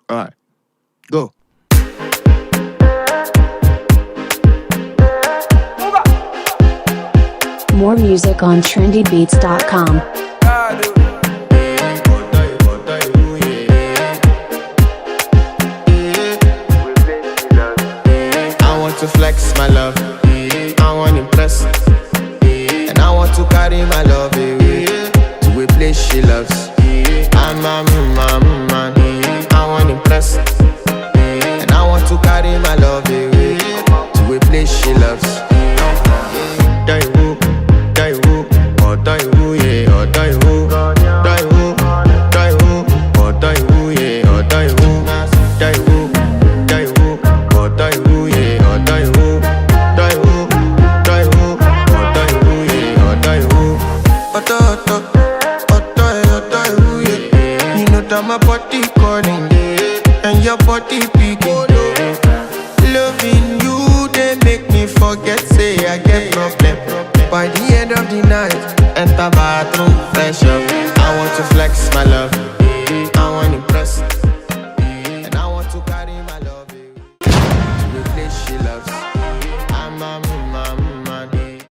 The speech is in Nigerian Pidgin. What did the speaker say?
Alright, go. More music on trendybeats.com. I want to flex my love, I want to impress, and I want to carry my love away to a place she loves. I'm a man, I want to impress, and I want to carry my love away to a place she loves. Die who, oh die who, yeah, oh die who, die who, oh die who, yeah, oh die who, die who, oh die who, yeah, oh die who, oh die who, yeah, oh die who. Die who, yeah. You know that my body calling, and your body picking. Loving you, they make me forget, say I get problem. By the end of the night, enter bathroom, fresh up. I want to flex my love, I want to impress,